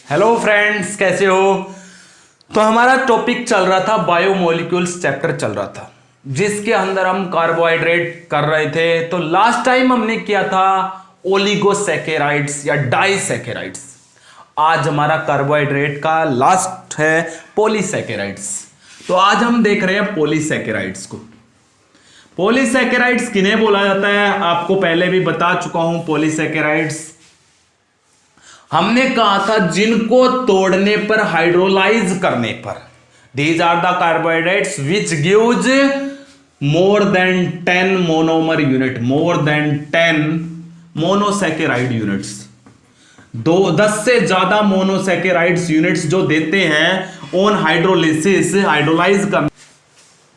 Hello friends, कैसे हो। तो हमारा टॉपिक चल रहा था बायोमोलिक्यूल्स चैप्टर चल रहा था, जिसके अंदर हम कार्बोहाइड्रेट कर रहे थे। तो लास्ट टाइम हमने किया था ओलिगोसैकेराइड्स या डाइसैकेराइड्स। आज हमारा कार्बोहाइड्रेट का लास्ट है पॉलीसैकेराइड्स। तो आज हम देख रहे हैं पॉलीसैकेराइड्स को। पॉलीसैकेराइड्स किन्हें बोला जाता है, आपको पहले भी बता चुका हूं। पॉलीसैकेराइड्स हमने कहा था जिनको तोड़ने पर, हाइड्रोलाइज करने पर, these are the carbohydrates which gives more than 10 monomer unit, more than 10 monosaccharide units. 10 से ज्यादा मोनोसैकेराइड्स यूनिट्स जो देते हैं ऑन हाइड्रोलिसिस, हाइड्रोलाइज करने।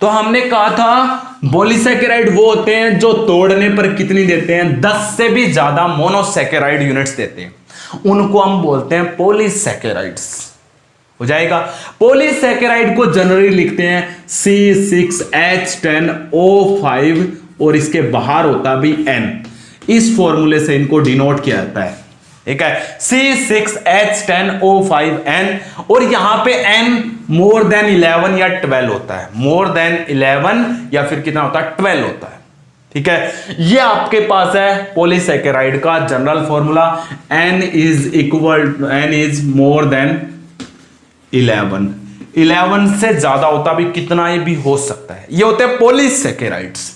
तो हमने कहा था पॉलीसैकेराइड वो होते हैं जो तोड़ने पर कितनी देते हैं, 10 से भी ज्यादा मोनोसैकेराइड यूनिट्स देते हैं, उनको हम बोलते हैं पॉलीसैकेराइड्स। हो जाएगा। पॉलीसैकेराइड को जनरली लिखते हैं C6H10O5 और इसके बाहर होता भी N। इस फॉर्मूले से इनको डिनोट किया जाता है। ठीक है, C6H10O5N। और यहां पे N मोर देन 11 या 12 होता है, मोर देन 11 या फिर कितना होता है, 12 होता है। ठीक है, ये आपके पास है पॉलीसैकेराइड का general formula. N is more than 11 से ज्यादा होता भी, कितना ही भी हो सकता है। ये होते हैं पॉलीसैकेराइड्स।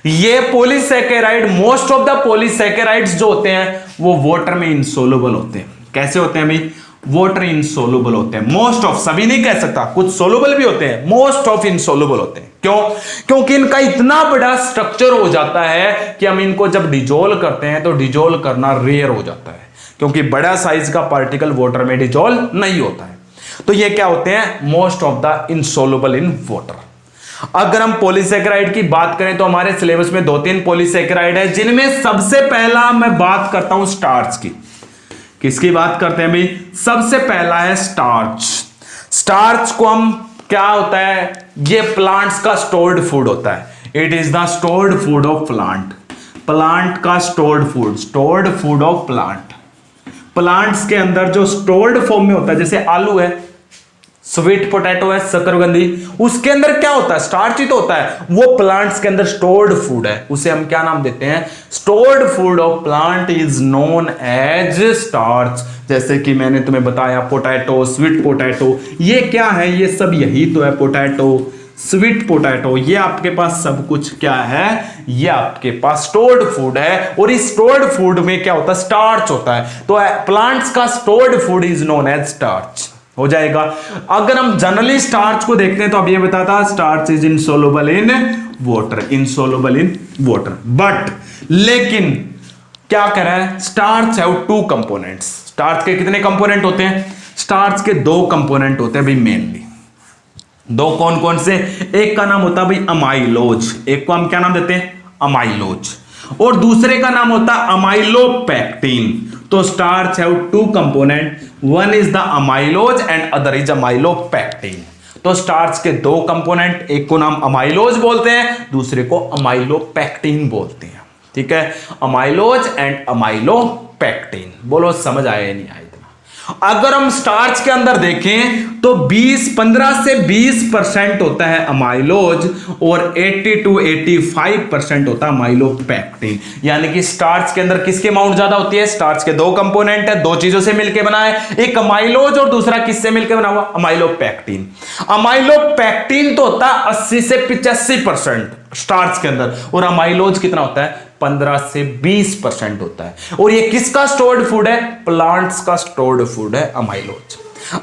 ये polysaccharide, most of the polysaccharides जो होते हैं वो वाटर में इनसोलुबल होते हैं। कैसे होते हैं भाई, वाटर इनसोलुबल होते हैं। मोस्ट ऑफ, सभी नहीं कह सकता, कुछ सोलुबल भी होते हैं, मोस्ट ऑफ इनसोलुबल होते हैं। क्यों? क्योंकि इनका इतना बड़ा स्ट्रक्चर हो जाता है कि हम इनको जब डिजोल्व करते हैं तो डिजोल्व करना रेयर हो जाता है, क्योंकि बड़ा साइज का पार्टिकल वाटर में डिजोल्व नहीं होता है। तो ये क्या होते हैं, most of the insoluble in water. अगर हम पॉलीसैकेराइड की बात करें तो हमारे सिलेबस में 2-3 पॉलीसैकेराइड है, जिनमें सबसे पहला मैं बात करता हूं स्टार्च की। किसकी बात करते हैं भाई, सबसे पहला है स्टार्च। स्टार्च को हम, क्या होता है, ये प्लांट्स का स्टोर्ड फूड होता है। It is the stored food of plant. Plant का stored food of plant. Plants के अंदर जो स्टोर्ड फॉर्म में होता है, जैसे आलू है, स्वीट पोटैटो है, शकरकंदी, उसके अंदर क्या होता है, स्टार्च ही तो होता है। वो प्लांट्स के अंदर स्टोर्ड फूड है, उसे हम क्या नाम देते हैं, stored food of plant is known as starch. जैसे कि मैंने तुम्हें बताया पोटैटो, स्वीट पोटैटो, ये क्या है, ये सब यही तो है, पोटैटो, स्वीट पोटैटो, ये आपके पास सब कुछ क्या है, ये आपके पास स्टोर्ड फूड है। और इस स्टोर्ड फूड में क्या होता है, स्टार्च होता है। तो प्लांट्स का stored food is known as starch. हो जाएगा। अगर हम जनरली स्टार्च को देखते हैं तो अब ये बताता starch is insoluble in water, insoluble in water. But लेकिन क्या कह रहा है, स्टार्च हैव 2 कंपोनेंट्स। स्टार्च के कितने कंपोनेंट होते हैं, स्टार्च के 2 कंपोनेंट होते हैं भाई, मेनली 2। कौन कौन से, एक का नाम होता है भाई अमाइलोज, एक को हम क्या नाम देते हैं, अमाइलोज, और दूसरे का नाम होता है अमाइलोपेक्टिन। तो starch have 2 component, one is the amylose and other is amylopectin. तो स्टार्च के 2 कंपोनेंट, एक को नाम अमाइलोज बोलते हैं, दूसरे को अमाइलोपेक्टिन बोलते हैं। ठीक है, अमाइलोज एंड अमाइलोपेक्टिन। बोलो समझ आया नहीं आया। अगर हम स्टार्च के अंदर देखें तो 15 से 20% होता है अमाइलोज और 80 to 85% होता है अमाइलोपेक्टिन। यानी कि स्टार्च के अंदर किसकी अमाउंट ज्यादा होती है, स्टार्च के 2 कंपोनेंट है, 2 चीजों से मिलकर बना है, एक अमाइलोज और दूसरा किससे मिलकर बना हुआ, अमाइलोपेक्टिन। अमाइलोपेक्टिन तो होता है 80 से 85% स्टार्च के अंदर, और अमाइलोज कितना होता है, 15 से 20% होता है। और ये किसका स्टोर्ड फूड है, प्लांट्स का स्टोर्ड फूड है अमाइलोज।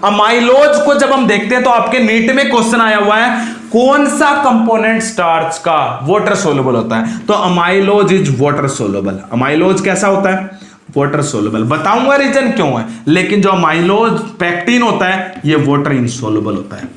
अमाइलोज को जब हम देखते हैं तो आपके नीट में क्वेश्चन आया हुआ है, कौन सा कंपोनेंट स्टार्च का वाटर सोलुबल होता है, तो amylose is water soluble. Amylose कैसा होता है, वाटर सोलुबल। बताऊंगा रीजन क्यों है, लेकिन जो अमाइलोज पेक्टिन होता है ये वाटर इनसोलुबल होता है।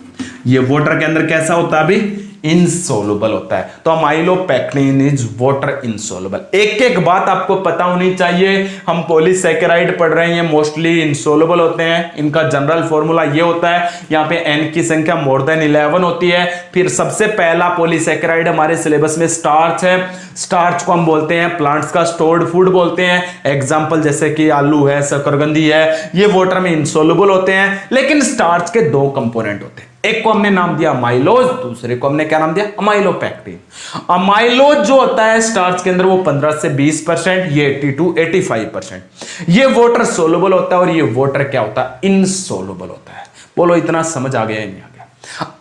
ये वाटर के अंदर कैसा होता है अभी, इनसोलुबल होता है। तो अमाइलोपेक्टिन इज वाटर इनसोलुबल। एक एक बात आपको पता होनी चाहिए। हम पॉलीसैकेराइड पढ़ रहे हैं, मोस्टली इनसोलुबल होते हैं। इनका जनरल फॉर्मूला ये होता है, यहाँ पे एन की संख्या मोर देन 11 होती है। फिर सबसे पहला पॉलीसैकेराइड हमारे सिलेबस में स्टार्च है। स्टार्च को हम बोलते हैं प्लांट्स का स्टोर्ड फूड बोलते हैं। एग्जाम्पल जैसे कि आलू है, शकरकंदी है, ये वाटर में इनसोलुबल होते हैं। लेकिन स्टार्च के दो कंपोनेंट होते हैं, एक को हमने नाम दिया अमाइलोज, दूसरे को हमने क्या नाम दिया, अमाइलोपेक्टिन। अमाइलोज जो होता है स्टार्च के अंदर वो 15 से 20%, ये 80-85%। ये वाटर सोलुबल होता है और ये वाटर क्या होता है, इनसोलुबल होता है। बोलो इतना समझ आ गया या नहीं आ गया?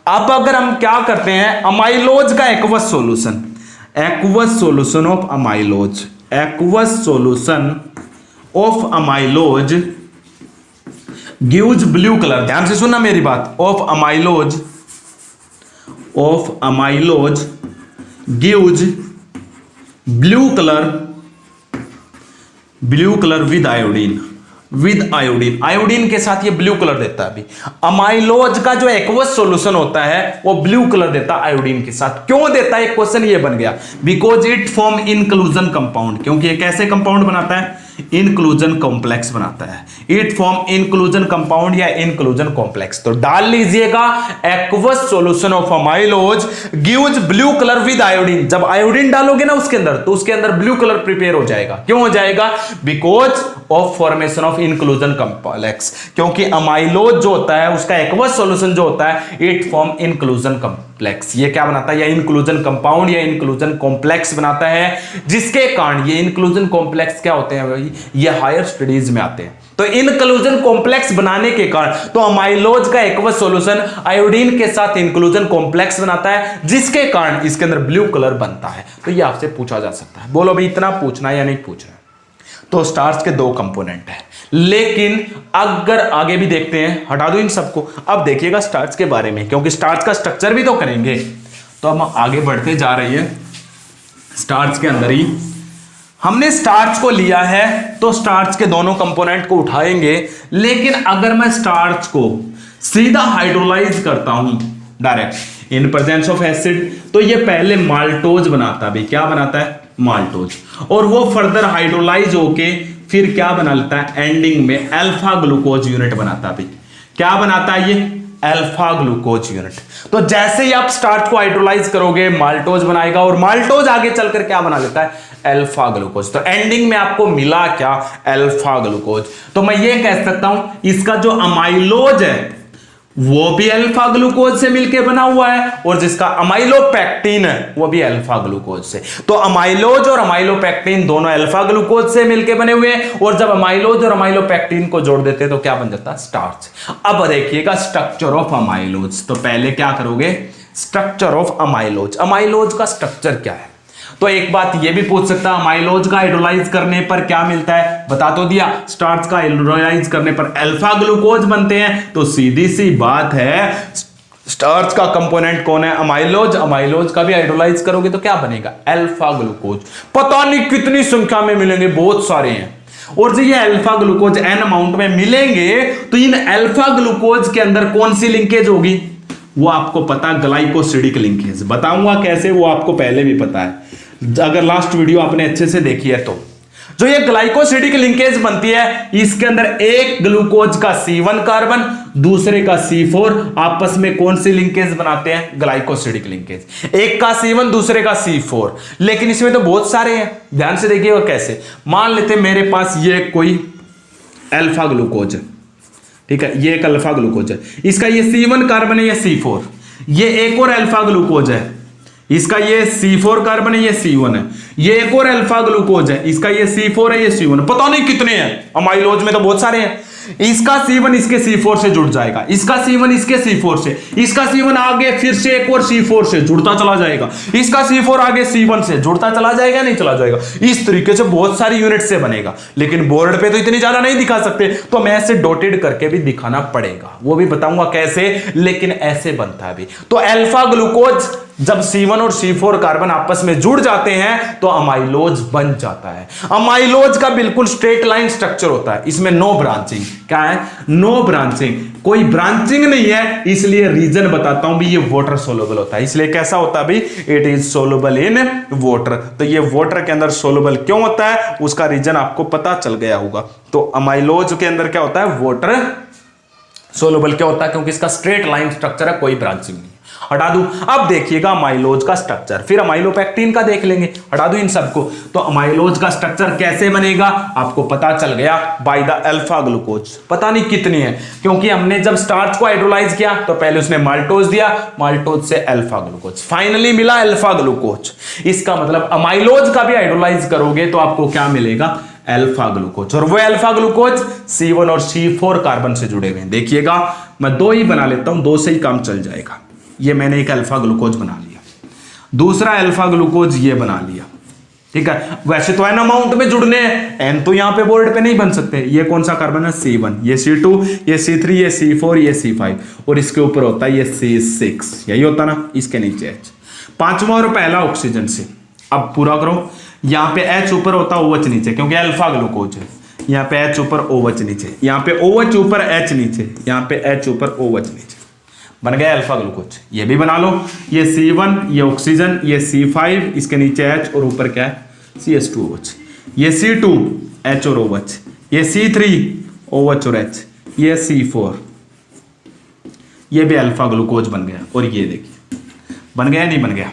अब अगर हम क्या करते हैं, अमाइलोज का aqueous solution, aqueous solution of amylose, aqueous solution of amylose gives blue colour, ध्यान से सुनना मेरी बात, of amylose gives blue colour with iodine, iodine के साथ ये ब्लू कलर देता है। अभी अमाइलोज का जो एक्वस सॉल्यूशन होता है वो ब्लू कलर देता है आयोडीन के साथ। क्यों देता है, एक क्वेश्चन ये बन गया, because it form inclusion compound, क्योंकि ये कैसे कंपाउंड बनाता है, इंक्लूजन कॉम्प्लेक्स बनाता है। इट फॉर्म इंक्लूजन कंपाउंड या इंक्लूजन कॉम्प्लेक्स। तो डाल लीजिएगा aqueous solution of amylose gives blue colour with iodine. जब आयोडीन डालोगे ना उसके अंदर, तो उसके अंदर ब्लू कलर प्रिपेयर हो जाएगा। क्यों हो जाएगा, because of formation of inclusion complex, क्योंकि अमाइलोज जो होता है उसका एक्वस सॉल्यूशन जो होता है इट फॉर्म इंक्लूजन कॉम्प्लेक्स। ये क्या बनाता है, या इंक्लूजन कंपाउंड या इंक्लूजन कॉम्प्लेक्स बनाता है, जिसके कारण ये इंक्लूजन कॉम्प्लेक्स क्या होते हैं, ये हायर स्टडीज में आते हैं। तो इंक्लूजन कॉम्प्लेक्स बनाने के कारण तो अमाइलोज का एक्वस सॉल्यूशन आयोडीन के साथ इंक्लूजन कॉम्प्लेक्स बनाता है, जिसके कारण इसके अंदर ब्लू कलर बनता है। तो ये आपसे पूछा जा सकता है। बोलो भाई इतना पूछना है या नहीं पूछना? तो स्टार्च के दो कंपोनेंट है, लेकिन अगर आगे भी देखते हैं, हटा दो इन सबको, अब देखिएगा स्टार्च के बारे में, क्योंकि स्टार्च का स्ट्रक्चर भी तो करेंगे। तो हम आगे बढ़ते जा रहे हैं। स्टार्च के अंदर ही हमने स्टार्च को लिया है, तो स्टार्च के दोनों कंपोनेंट को उठाएंगे। लेकिन अगर मैं स्टार्च को सीधा हाइड्रोलाइज करता हूं direct in presence of acid, तो ये पहले माल्टोज बनाता है। क्या बनाता है, माल्टोज, और वो फर्दर हाइड्रोलाइज होके फिर क्या बना लेता है, एंडिंग में अल्फा ग्लूकोज यूनिट बनाता है। क्या बनाता है ये, अल्फा ग्लूकोज यूनिट। तो जैसे ही आप स्टार्च को हाइड्रोलाइज करोगे माल्टोज बनाएगा, और माल्टोज आगे चलकर क्या बना लेता है, अल्फा ग्लूकोज। तो एंडिंग में आपको मिला क्या, अल्फा ग्लूकोज। तो मैं ये कह सकता हूं इसका जो अमाइलोज है वो भी अल्फा ग्लूकोज से मिलके बना हुआ है, और जिसका अमाइलोपेक्टिन है वो भी अल्फा ग्लूकोज से। तो अमाइलोज और अमाइलोपेक्टिन दोनों अल्फा ग्लूकोज से मिलके बने हुए हैं, और जब अमाइलोज और अमाइलोपेक्टिन को जोड़ देते हैं तो क्या बन जाता है, स्टार्च। अब देखिएगा स्ट्रक्चर ऑफ अमाइलोज। तो पहले क्या करोगे, स्ट्रक्चर ऑफ अमाइलोज, अमाइलोज का स्ट्रक्चर क्या है। तो एक बात ये भी पूछ सकता है, अमाइलोज का हाइड्रोलाइज करने पर क्या मिलता है, बता तो दिया। स्टार्च का हाइड्रोलाइज करने पर अल्फा ग्लूकोज बनते हैं। तो सीधी सी बात है, स्टार्च का कंपोनेंट कौन है, अमाइलोज। अमाइलोज का भी हाइड्रोलाइज करोगे तो क्या बनेगा, अल्फा ग्लूकोज। पता नहीं कितनी संख्या में मिलेंगे, बहुत सारे हैं। और जब ये अल्फा ग्लूकोज एन अमाउंट में मिलेंगे, तो इन अल्फा ग्लूकोज के अंदर कौन सी लिंकेज होगी, वो आपको पता, ग्लाइकोसिडिक लिंकेज। बताऊंगा कैसे, वो आपको पहले भी पता है, अगर लास्ट वीडियो आपने अच्छे से देखी है तो। जो ये ग्लाइकोसिडिक लिंकेज बनती है, इसके अंदर एक ग्लूकोज का C1 कार्बन, दूसरे का C4 आपस में कौन सी लिंकेज बनाते हैं, ग्लाइकोसिडिक लिंकेज। एक का C1 दूसरे का C4, लेकिन इसमें तो बहुत सारे हैं। ध्यान से देखिएगा कैसे। मान लेते मेरे पास ये कोई अल्फा ग्लूकोज है, ठीक है, ये एक अल्फा ग्लूकोज है, इसका ये C1 कार्बन है, ये C4। ये एक और अल्फा ग्लूकोज है, इसका ये C4 कार्बन है, ये C1 है। ये एक और अल्फा ग्लूकोज है, इसका ये C4 है, ये C1 है। पता नहीं कितने हैं, अमाइलोज में तो बहुत सारे हैं। इसका C1 इसके C4 से जुड़ जाएगा, इसका C1 इसके C4 से, इसका C1 आगे फिर से एक और C4 से जुड़ता चला जाएगा, इसका C4 आगे C1 से जुड़ता चला जाएगा, नहीं चला जाएगा। इस तरीके से बहुत सारी यूनिट से बनेगा, लेकिन बोर्ड पे तो इतनी ज्यादा नहीं दिखा सकते, तो मैं ऐसे डॉटेड करके भी दिखाना पड़ेगा, वो भी बताऊंगा कैसे, लेकिन ऐसे बनता है भी। तो अल्फा ग्लूकोज जब C1 और C4 कार्बन आपस में जुड़ जाते हैं तो अमाइलोज बन जाता है। अमाइलोज का बिल्कुल स्ट्रेट लाइन स्ट्रक्चर होता है, इसमें नो ब्रांचिंग। क्या है? नो ब्रांचिंग, कोई ब्रांचिंग नहीं है, इसलिए रीजन बताता हूं भी ये वाटर सोलुबल होता है। इसलिए कैसा होता है भाई? It is soluble in water. तो ये वाटर के अंदर सोलुबल क्यों होता है उसका रीजन आपको पता चल गया होगा। तो अमाइलोज के अंदर क्या होता है? वाटर सोलुबल क्या होता है? क्योंकि इसका स्ट्रेट लाइन स्ट्रक्चर है, कोई ब्रांचिंग नहीं। हटा दूं। अब देखिएगा अमाइलोज का स्ट्रक्चर, फिर अमाइलोपेक्टिन का देख लेंगे। हटा दूं इन सबको। तो अमाइलोज का स्ट्रक्चर कैसे बनेगा आपको पता चल गया, बाय द अल्फा ग्लूकोज। पता नहीं कितनी है, क्योंकि हमने जब स्टार्च को हाइड्रोलाइज किया तो पहले उसने माल्टोज दिया, माल्टोज से अल्फा ग्लूकोज, फाइनली मिला अल्फा ग्लूकोज। इसका मतलब अमाइलोज का भी हाइड्रोलाइज करोगे तो आपको क्या मिलेगा? Alpha glucose. और वो अल्फा ग्लूकोज C1 और C4 कार्बन से जुड़े हुए हैं। देखिएगा मैं दो ही बना लेता हूं, दो से ही काम चल जाएगा। ये मैंने एक अल्फा ग्लूकोज बना लिया, दूसरा अल्फा ग्लूकोज ये बना लिया, ठीक है। वैसे तो एन अमाउंट में जुड़ने हैं, एन तो यहां पे बोर्ड पे नहीं बन सकते। ये कौन सा कार्बन है? C1, ये C2, ये C3, ये C4, ये C5, और इसके ऊपर होता है ये C6, यही होता ना, इसके नीचे H। पांचवा और पहला ऑक्सीजन से। अब पूरा करो, यहां पे H ऊपर होता है, OH नीचे, क्योंकि अल्फा ग्लूकोज है। यहाँ पे H ऊपर OH नीचे, यहाँ पे OH ऊपर H नीचे, यहाँ पे H ऊपर OH नीचे, बन गया अल्फा ग्लूकोज। ये भी बना लो, ये C1, ये ऑक्सीजन, ये C5, इसके नीचे H और ऊपर क्या है? CH2OH। ये C2 H और OH, ये C3 OH और H, ये C4, ये भी अल्फा ग्लूकोज बन गया। और ये देखिए बन गया नहीं बन गया?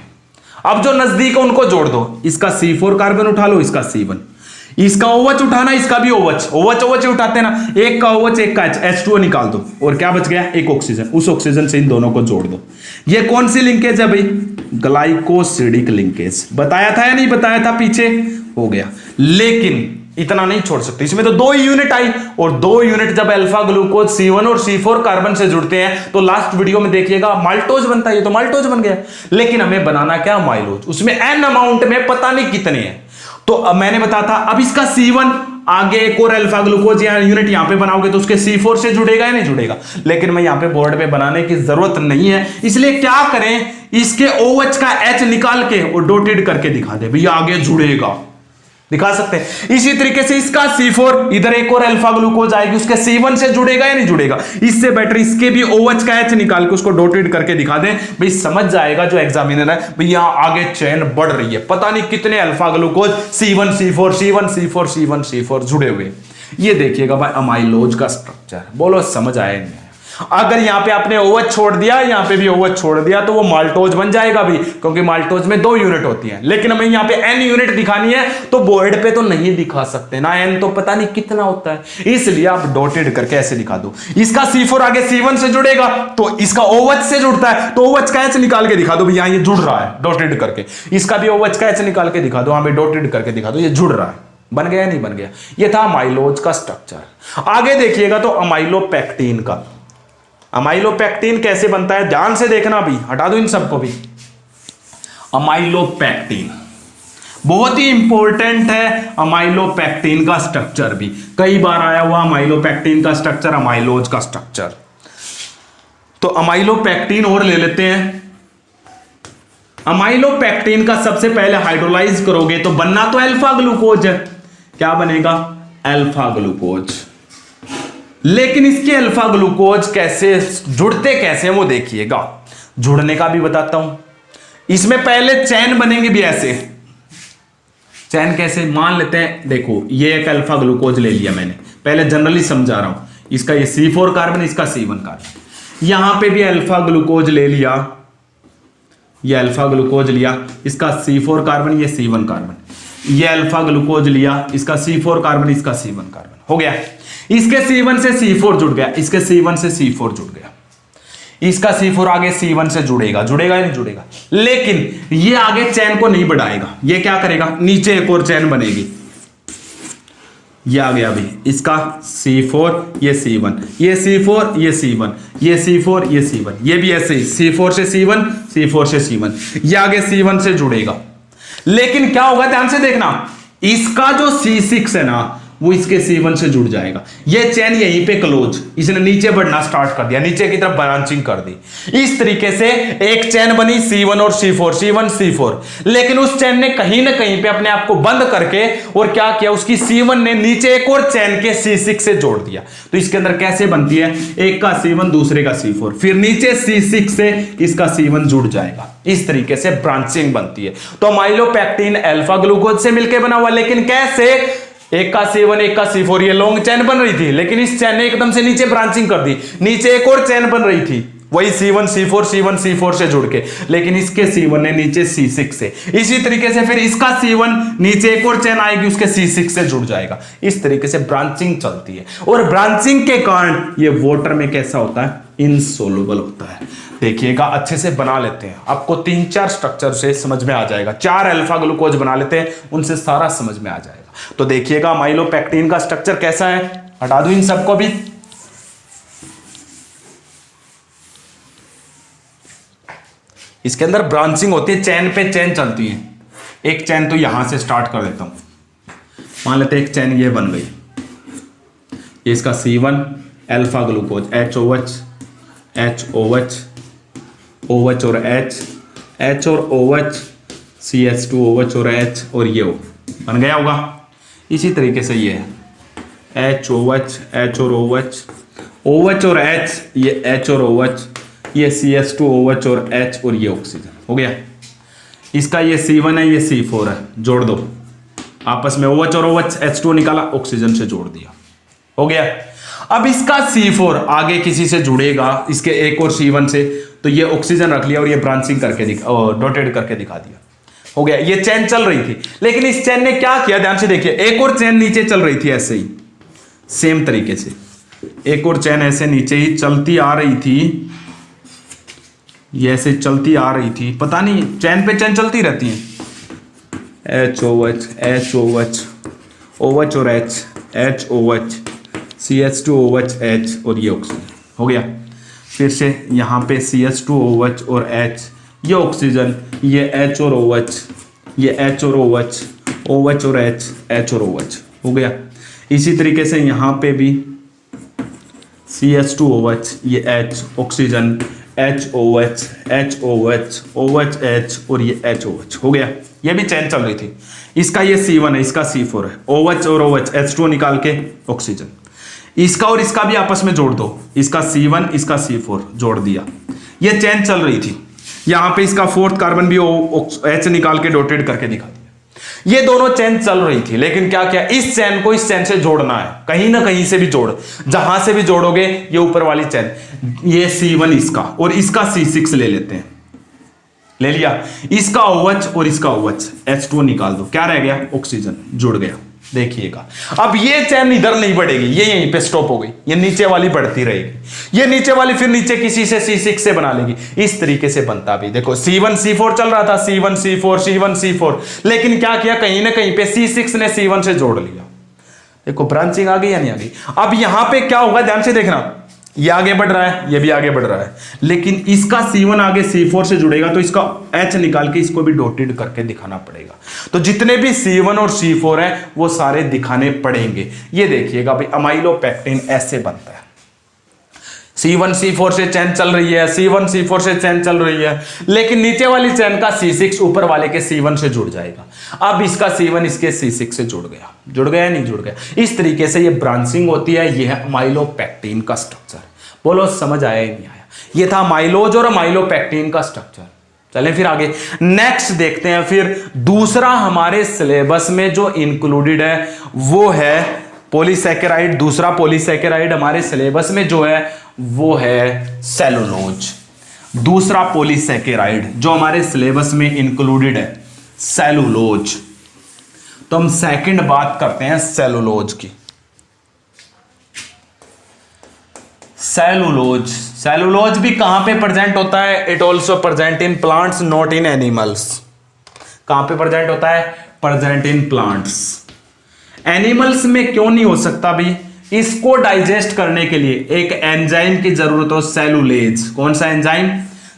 अब जो नजदीक है उनको जोड़ दो, इसका C4 कार्बन उठा लो, इसका C1, इसका OH उठाना, इसका भी OH उठाते ना, एक का OH एक का H2O निकाल दो, और क्या बच गया? एक ऑक्सीजन। उस ऑक्सीजन से इन दोनों को जोड़ दो। ये कौन सी लिंकेज है भाई? Glycosidic linkage. बताया था या नहीं बताया था? पीछे हो गया। लेकिन इतना नहीं छोड़ सकते, इसमें तो दो यूनिट आई, और दो यूनिट जब अल्फा ग्लूकोज C1 और C4 कार्बन से जुड़ते हैं तो लास्ट वीडियो में देखिएगा माल्टोज बनता है। ये तो माल्टोज बन गया, लेकिन हमें बनाना क्या? माइलोज। उसमें एन अमाउंट में पता नहीं कितने हैं। तो अब मैंने बताया था, अब इसका C1 आगे एक और अल्फा ग्लूकोज या यूनिट यहां पे बनाओगे तो उसके C4 से जुड़ेगा या नहीं जुड़ेगा? लेकिन मैं यहां पे बोर्ड पे बनाने की जरूरत नहीं है, इसलिए क्या करें? इसके OH का H निकाल के और डॉटेड करके दिखा दे भैया, आगे जुड़ेगा, दिखा सकते हैं। इसी तरीके से इसका C4, इधर एक और अल्फा ग्लूकोज आएगी, उसके C1 से जुड़ेगा या नहीं जुड़ेगा? इससे बेटर इसके भी OH का H निकाल के उसको डॉटेड करके दिखा दें, भाई समझ जाएगा जो एग्जामिनर है, भाई यहां आगे चेन बढ़ रही है, पता नहीं कितने alpha glucose C1 C4 C1 C4 C1 C4 जुड़े हुए। ये देखिएगा भाई अमाइलोज का स्ट्रक्चर। बोलो समझ आया नहीं? अगर यहां पे आपने OH छोड़ दिया, यहां पे भी OH छोड़ दिया, तो वो माल्टोज बन जाएगा भी, क्योंकि माल्टोज में दो यूनिट होती है। लेकिन हमें यहां पे N यूनिट दिखानी है तो बोर्ड पे तो नहीं दिखा सकते ना, N तो पता नहीं कितना होता है, इसलिए आप डॉटेड करके ऐसे दिखा दो। इसका C4 आगे C1 से जुड़ेगा तो इसका OH से जुड़ता है, तो OH का H निकाल के दिखा दो, यहां ये जुड़ रहा है, डॉटेड करके। इसका भी OH का H निकाल के दिखा दो, हमें डॉटेड करके दिखा दो, ये जुड़ रहा है। बन गया नहीं बन गया? ये था अमाइलोज का स्ट्रक्चर। आगे देखिएगा तो अमाइलोपेक्टिन का। अमाइलोपेक्टिन कैसे बनता है ध्यान से देखना भी, हटा दो इन सबको भी। अमाइलोपेक्टिन बहुत ही इंपॉर्टेंट है, अमाइलोपेक्टिन का स्ट्रक्चर भी कई बार आया हुआ, अमाइलोपेक्टिन का स्ट्रक्चर, अमाइलोज का स्ट्रक्चर। तो अमाइलोपेक्टिन और ले लेते हैं। अमाइलोपेक्टिन का सबसे पहले हाइड्रोलाइज करोगे तो बनना तो अल्फा ग्लूकोज है। क्या बनेगा? Alpha glucose. लेकिन इसके अल्फा ग्लूकोज कैसे जुड़ते कैसे वो देखिएगा, जुड़ने का भी बताता हूं। इसमें पहले चैन बनेंगे भी ऐसे। चैन कैसे? मान लेते हैं, देखो ये एक अल्फा ग्लूकोज ले लिया मैंने, पहले जनरली समझा रहा हूं। इसका ये C4 कार्बन, इसका C1 कार्बन, यहां पे भी अल्फा ग्लूकोज ले लिया, ये अल्फा ग्लूकोज लिया, इसका C4 कार्बन, ये C1 कार्बन, ये अल्फा ग्लूकोज लिया, इसका C4 कार्बन, इसका C1 कार्बन, हो गया। इसके C1 से C4 जुड़ गया, इसके C1 से C4 जुड़ गया, इसका C4 आगे C1 से जुड़ेगा, जुड़ेगा या नहीं जुड़ेगा? लेकिन ये आगे चैन को नहीं बढ़ाएगा, ये क्या करेगा? नीचे एक और चैन बनेगी, ये आ गया अभी, इसका C4, ये C1, ये C4, ये C1, ये C4, ये C1, ये भी ऐसे ही C4 से C1, C4 से C1, ये आगे C1 से जुड़ेगा। लेकिन क्या होगा ध्यान से देखना, इसका जो C6 है ना वो इसके C1 से जुड़ जाएगा। ये चेन यहीं पे क्लोज, इसने नीचे बढ़ना स्टार्ट कर दिया, नीचे की तरफ ब्रांचिंग कर दी। इस तरीके से एक चेन बनी C1 और C4, C1 C4, लेकिन उस चेन ने कहीं ना कहीं पे अपने आप को बंद करके और क्या किया, उसकी C1 ने नीचे एक और चेन के C6 से जोड़ दिया। तो इसके अंदर कैसे बनती है, एक का C1 दूसरे का C4, फिर नीचे C6 से इसका C1 जुड़ जाएगा। इस तरीके से ब्रांचिंग बनती है। तो माइलोपेक्टिन अल्फा ग्लूकोज से मिलकर बना हुआ, लेकिन कैसे, एक का C1 एक का C4, ये लॉन्ग चेन बन रही थी, लेकिन इस चेन ने एकदम से नीचे ब्रांचिंग कर दी, नीचे एक और चेन बन रही थी, वही C1 C4 C1 C4 से जुड़ के, लेकिन इसके C1 ने नीचे C6 से। इसी तरीके से फिर इसका C1 नीचे एक और चेन आएगी, उसके C6 से जुड़ जाएगा। इस तरीके से ब्रांचिंग चलती है, और ब्रांचिंग के कारण ये वाटर में कैसा होता है, इनसोल्युबल होता है। देखिएगा, अच्छे से बना लेते हैं, आपको 3-4 स्ट्रक्चर से समझ में आ जाएगा। 4 अल्फा ग्लूकोज बना लेते हैं, उनसे सारा समझ में आ जाएगा। तो देखिएगा माइलोपेक्टिन का स्ट्रक्चर कैसा है, हटा दूं इन सबको भी। इसके अंदर ब्रांचिंग होती है, चेन पे चेन चलती है। एक चेन तो यहां से स्टार्ट कर देता हूं, मान लेते हैं एक चेन ये बन गई, ये इसका C1 alpha glucose HOH HOH OH और H और OH CH2OH और H और ये बन गया होगा। इसी तरीके से ये है HOH H और OH OH और H, ये H और OH, ये CH2OH और H और ये ऑक्सीजन हो गया। इसका ये C1 है, ये C4 है, जोड़ दो आपस में, OH और OH H2 निकाला, ऑक्सीजन से जोड़ दिया, हो गया। अब इसका C4 आगे किसी से जुड़ेगा, इसके एक और C1 से, तो ये ऑक्सीजन रख लिया और ये ब्रांचिंग करके डॉटेड करके दिखा दिया, हो गया। ये चेन चल रही थी, लेकिन इस चेन ने क्या किया, ध्यान से देखिए, एक और चेन नीचे चल रही थी ऐसे ही, सेम तरीके से एक और चेन ऐसे नीचे ही चलती आ रही थी, ये ऐसे चलती आ रही थी, पता नहीं चैन पे चैन चलती रहती है, HOH HOH OH और H HOH CH2OH H और ये ऑक्सीजन हो गया। फिर से यहाँ पे CH2OH और H, ये ऑक्सीजन, ये H और OH, ये H और OH OH और H H और OH हो गया। इसी तरीके से यहाँ पे भी CH2OH, ये H oxygen, HOH HOH OH H और ये HOH हो गया। ये भी चेन चल रही थी, इसका ये C1 है, इसका C4 है, OH और OH H2 निकाल के ऑक्सीजन, इसका और इसका भी आपस में जोड़ दो, इसका C1 इसका C4 जोड़ दिया, ये चेन चल रही थी। यहाँ पे इसका 4th कार्बन भी H निकाल के डॉटेड करके दिखा दिया। ये दोनों चेन चल रही थी, लेकिन क्या क्या, इस चेन को इस चेन से जोड़ना है, कहीं ना कहीं से भी जोड़, जहां से भी जोड़ोगे, ये ऊपर वाली चेन, ये C1 इसका और इसका C6 ले लेते हैं, ले लिया, इसका OH और इसका OH H2 निकाल दो, क्या रह गया, ऑक्सीजन जुड़ गया। देखिएगा, अब ये चेन इधर नहीं बढ़ेगी, ये यहीं पे स्टॉप हो गई, ये नीचे वाली बढ़ती रहेगी, ये नीचे वाली फिर नीचे किसी से C6 से बना लेगी। इस तरीके से बनता भी, देखो C1 C4 चल रहा था, C1 C4 C1 C4, लेकिन क्या किया, कहीं ना कहीं पे C6 ने C1 से जोड़ लिया। देखो ब्रांचिंग आ गई या नहीं आ गई। अब यहां पे क्या होगा, ध्यान से देखना, ये आगे बढ़ रहा है, ये भी आगे बढ़ रहा है, लेकिन इसका C1 आगे C4 से जुड़ेगा, तो इसका H निकाल के इसको भी डॉटेड करके दिखाना पड़ेगा। तो जितने भी C1 और C4 हैं वो सारे दिखाने पड़ेंगे। ये देखिएगा भाई, अमाइलोपेक्टिन ऐसे बनता है, C1 C4 से चैन चल रही है, C1 C4 से चैन चल रही है, लेकिन नीचे वाली चैन का C6 ऊपर वाले के C1 से जुड़ जाएगा। अब इसका C1 इसके C6 से जुड़ गया, जुड़ गया नहीं जुड़ गया। इस तरीके से ये ब्रांचिंग होती है। ये है माइलोपेक्टिन का स्ट्रक्चर। बोलो समझ आया नहीं आया? ये था माइलोज और माइलोपेक्टिन का स्ट्रक्चर। चलें फिर आगे नेक्स्ट देखते हैं। फिर दूसरा हमारे सिलेबस में जो इंक्लूडेड है वो है पॉलीसैकेराइड। दूसरा पॉलीसैकेराइड हमारे सिलेबस में जो है वो है सेलुलोज। दूसरा पॉलीसैकेराइड जो हमारे सिलेबस में इंक्लूडेड है सेलुलोज। तो हम सेकंड बात करते हैं सेलुलोज की। सेलुलोज, सेलुलोज भी कहां पे प्रेजेंट होता है? It also present in plants not in animals. कहां पे प्रेजेंट होता है? Present in plants. एनिमल्स में क्यों नहीं हो सकता भी? इसको डाइजेस्ट करने के लिए एक एंजाइम की जरूरत हो, सेलुलेज। कौन सा एंजाइम?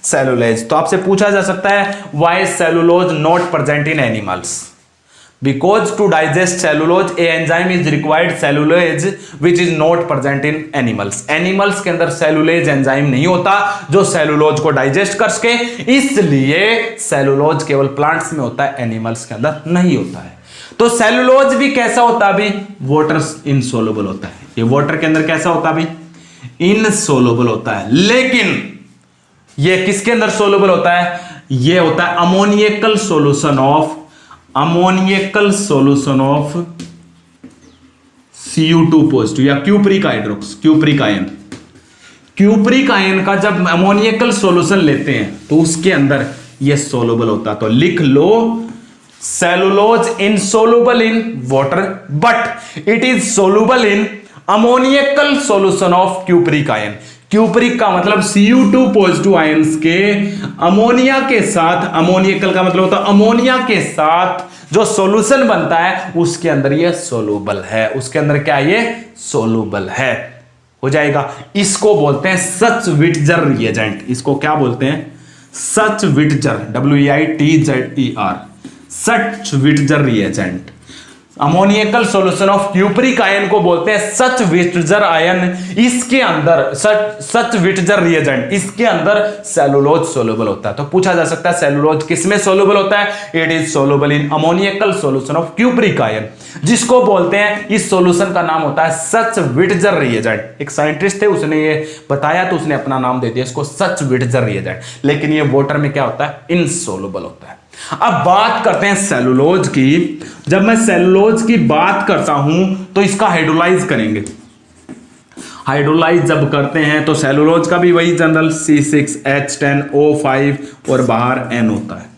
सेलुलेज। तो आपसे पूछा जा सकता है why cellulose not present in animals. Because to digest cellulose a enzyme is required cellulose which is not present in animals. Animals के अंदर सेलुलेज एंजाइम नहीं होता जो सेलुलोज को डाइजेस्ट कर सके, इसलिए सेलुलोज केवल प्लांट्स में होता है, एनिमल्स के अंदर नहीं होता है। तो सेलुलोज भी कैसा होता है अभी, वाटर इनसोलुबल होता है। ये वाटर के अंदर कैसा होता है अभी, इनसोलुबल होता है। लेकिन ये किसके अंदर सोलुबल होता है, ये होता है ammoniacal solution of Cu2 positive या cupric hydroxide, cupric ion. Cupric ion का जब अमोनियकल सॉल्यूशन लेते हैं तो उसके अंदर ये सोलुबल होता है। तो लिख लो cellulose insoluble in water but it is soluble in ammoniacal solution of cupric ion. Cupric का मतलब Cu2 पॉजिटिव आयंस के अमोनिया के साथ, अमोनियकल का मतलब होता है अमोनिया के साथ जो सॉल्यूशन बनता है उसके अंदर ये सोलुबल है, उसके अंदर क्या ये सोलुबल है, हो जाएगा। इसको बोलते हैं सचविट्जर रिएजेंट। इसको क्या बोलते हैं, Schweitzer, WEITZER, Schweitzer reagent. Ammoniacal solution of cupric ion को बोलते हैं सचविट्जर आयन। इसके अंदर सचविट्जर रिएजेंट, इसके अंदर सेलुलोज सोलुबल होता है। तो पूछा जा सकता है सेलुलोज किसमें सोलुबल होता है, it is soluble in ammoniacal solution of cupric ion, जिसको बोलते हैं, इस सॉल्यूशन का नाम होता है सचविट्जर रिएजेंट। एक साइंटिस्ट थे, उसने ये बताया तो उसने अपना नाम दे दिया इसको सचविट्जर रिएजेंट, लेकिन ये वाटर में क्या होता है, इनसोलुबल होता है। अब बात करते हैं सेलुलोज की। जब मैं सेलुलोज की बात करता हूं तो इसका हाइड्रोलाइज करेंगे। हाइड्रोलाइज जब करते हैं तो सेलुलोज का भी वही जनरल C6H10O5 और बाहर N होता है।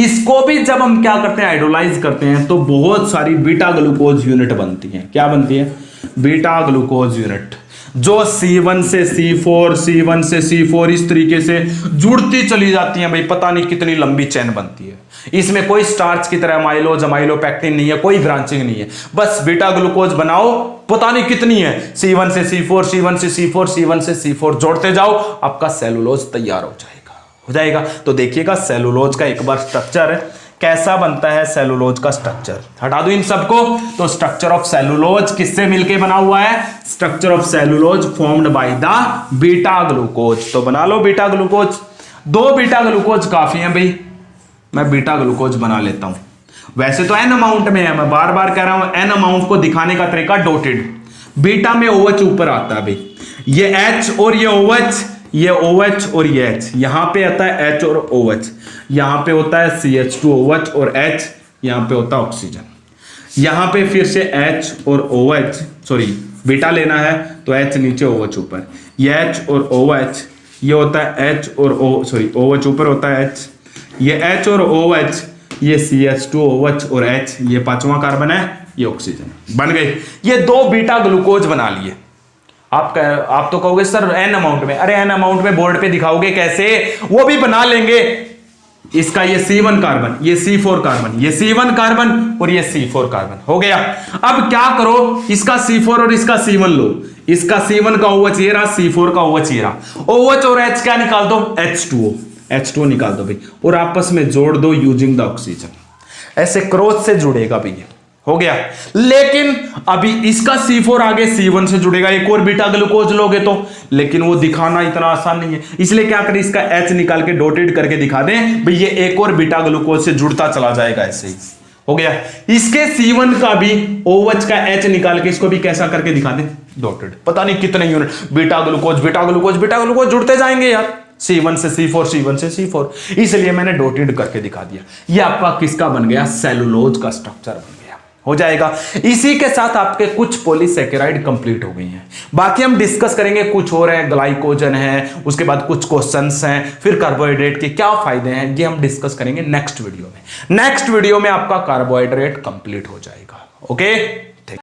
इसको भी जब हम क्या करते हैं, हाइड्रोलाइज करते हैं तो बहुत सारी बीटा ग्लूकोज यूनिट बनती है। क्या बनती है, बीटा ग्लूकोज यूनिट, जो C1 से C4, C1 से C4 इस तरीके से जुड़ती चली जाती हैं। भाई पता नहीं कितनी लंबी चेन बनती है। इसमें कोई स्टार्च की तरह माइलोज अमाइलोपेक्टिन नहीं है, कोई ब्रांचिंग नहीं है, बस बीटा ग्लूकोज बनाओ, पता नहीं कितनी है, C1 से C4, C1 से C4, C1 से C4 जोड़ते जाओ, आपका सेलुलोज तैयार हो जाएगा। तो देखिएगा सेलुलोज का एक बार स्ट्रक्चर कैसा बनता है। सेलुलोज का स्ट्रक्चर हटा दो इन सबको। तो स्ट्रक्चर ऑफ सेलुलोज किससे मिलके बना हुआ है, structure of cellulose formed by the beta glucose. तो बना low beta glucose, 2 beta glucose काफी है भाई, मैं बीटा ग्लूकोज बना लेता हूं। वैसे तो एन अमाउंट में है, मैं बार बार कह रहा हूं, एन अमाउंट को दिखाने का तरीका डॉटेड। बीटा में OH ऊपर आता है भाई, ये H और ये OH, ये OH और ये H, यहां पे आता है H और OH, यहां पे होता है CH2OH और H, यहां पे होता है ऑक्सीजन, यहां पे फिर से H और OH, सॉरी बीटा लेना है तो H नीचे OH ऊपर, ये H और OH, ये होता है H और OH ऊपर होता है H, ये H और OH, ये CH2OH और H, ये 5वां कार्बन है, ये ऑक्सीजन बन गई। ये 2 बीटा ग्लूकोज बना लिए। आप तो कहोगे सर एन अमाउंट में, अरे एन अमाउंट में बोर्ड पे दिखाओगे कैसे, वो भी बना लेंगे। इसका ये C1 कार्बन, ये C4 कार्बन, ये C1 कार्बन और ये C4 कार्बन हो गया। अब क्या करो, इसका C4 और इसका C1 लो, इसका C1 का OH ये रहा, C4 का OH ये रहा, OH और H क्या निकाल दो, H2O निकाल दो भाई, और आपस में जोड़ दो यूजिंग द ऑक्सीजन। ऐसे क्रॉस से जुड़ेगा भाई, हो गया। लेकिन अभी इसका C4 आगे C1 से जुड़ेगा, एक और बीटा ग्लूकोज लोगे तो, लेकिन वो दिखाना इतना आसान नहीं है, इसलिए क्या करें, इसका H निकाल के डॉटेड करके दिखा दें भाई, ये एक और बीटा ग्लूकोज से जुड़ता चला जाएगा, ऐसे ही हो गया। इसके C1 का भी OH का H निकाल के इसको भी कैसा करके दिखा दें, डॉटेड। पता नहीं कितने यूनिट बीटा ग्लूकोज जुड़ते जाएंगे यार, C1 से C4, C1 से C4, इसलिए मैंने डॉटेड करके दिखा दिया। ये आपका किसका बन गया, सेलुलोज का स्ट्रक्चर बन गया, हो जाएगा। इसी के साथ आपके कुछ पॉलीसेकेराइड कंप्लीट हो गई हैं। बाकी हम डिस्कस करेंगे कुछ और है, ग्लाइकोजन है, उसके बाद कुछ क्वेश्चंस हैं, फिर कार्बोहाइड्रेट के क्या फायदे हैं, ये हम डिस्कस करेंगे नेक्स्ट वीडियो में। नेक्स्ट वीडियो में आपका कार्बोहाइड्रेट कंप्लीट हो जाएगा। ओके।